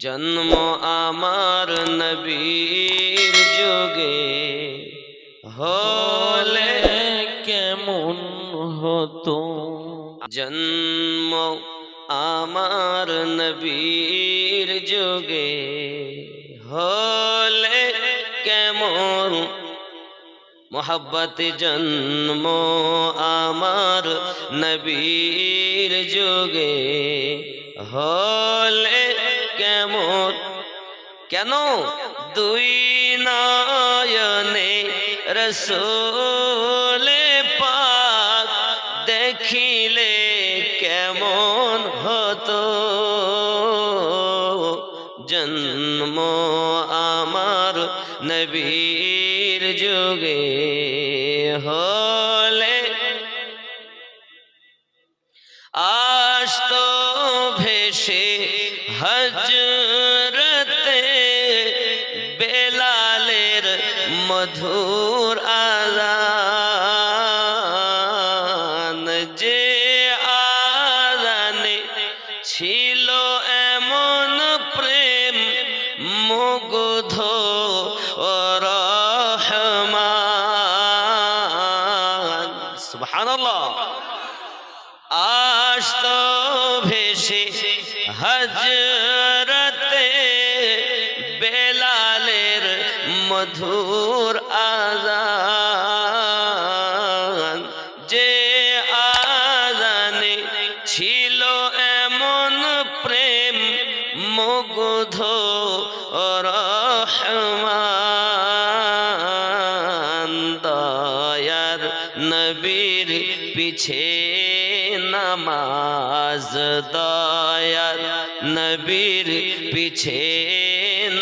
জন্ম আমার নবীর যুগে হলে কেমন হতো জন্ম আমার নবীর যুগে হলে কেমন মোহব্বত জন্ম আমার নবীর যুগে হলে কেমন কেন দুই নয়নে রসূল পাক দেখিলে কেমন হতো জন্ম আমার নবীর যুগে হলে আসতো ভেসে হজরতে বেলালের মধুর আযান যে আযানে ছিল এমন প্রেম মুগ্ধ রহমান সুবহানাল্লাহ আসতো ভেসে হজরতে বেলালের মধুর আযান যে আযানে ছিল এমন প্রেম মুগ্ধ রহমান দয়ার নবীর পিছে নামাজ দয়ার নবীর পিছে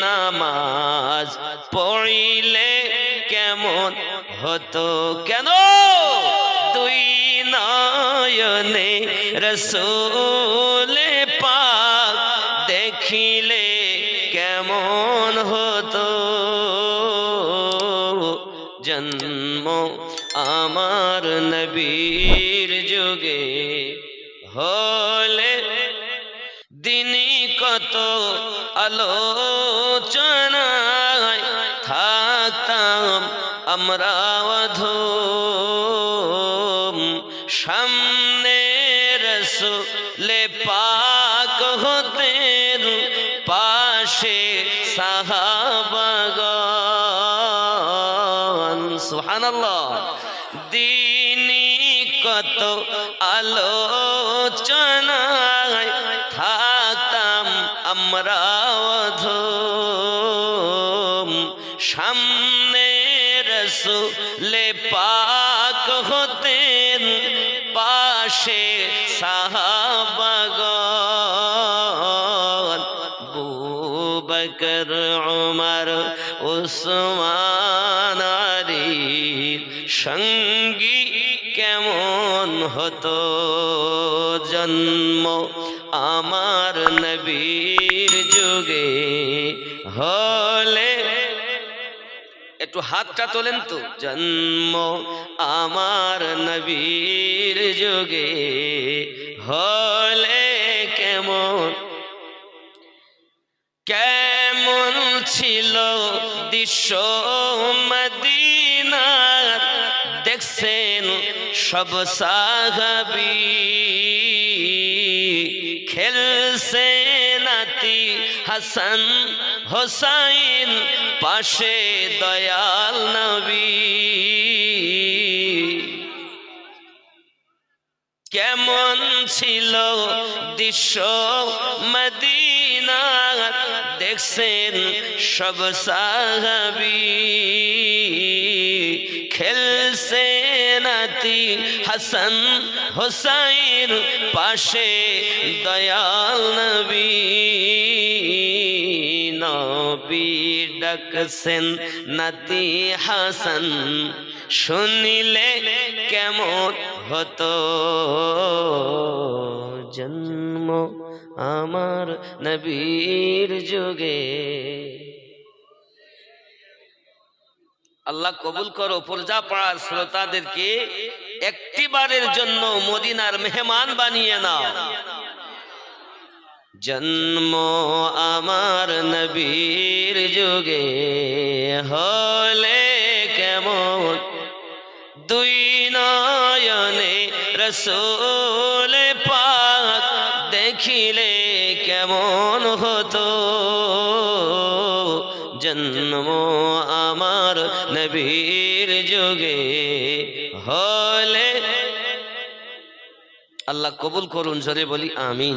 নামাজ পড়িলে কেমন হতো কেন দুই নয়নে রসূল পাক দেখিলে কেমন হতো জন্ম আমার নবীর যুগে হলে দিনই কত আলোচনায় থাকতাম আমরা অধম সামনে রসূল পাক হতেন পাশে সাহাবাগণ সুবহানাল্লাহ দিনই কত আলোচনায় থাকতাম আমরা অধম সামনে রসূল পাক হতেন পাশে সাহাবাগণ আবু বকর উমর উসমান আলীর সঙ্গী কেমন হতো জন্ম আমার নবীর যুগে হলে একটু হাতটা তোলেন তো জন্ম আমার নবীর যুগে হলে কেমন কেমন ছিল দৃশ্য মদিনার দেখছেন সব সাহাবী খেলছে নাতি হাসান হোসাইন পাশে দয়াল নবী কেমন ছিল দৃশ্য মদিনার দেখছেন সব সাহাবী খেলছে নাতি হাসান হোসাইন পাশে দয়াল নবী নবী ডাকছেন নাতি হাসান শুনিলে কেমন হতো জন্ম আমার নবীর যুগে আল্লাহ কবুল করো পর্জা পাড়ার শ্রোতাদেরকে একটিবারের জন্য মদিনার মেহমান বানিয়ে নাও জন্ম আমার নবীর যুগে হলে কেমন, দুই নয়নে রসূল পাক দেখিলে কেমন হতো। জন্ম আমার নবীর যুগে হলে, আল্লাহ কবুল করুন, জোরে বলি আমিন।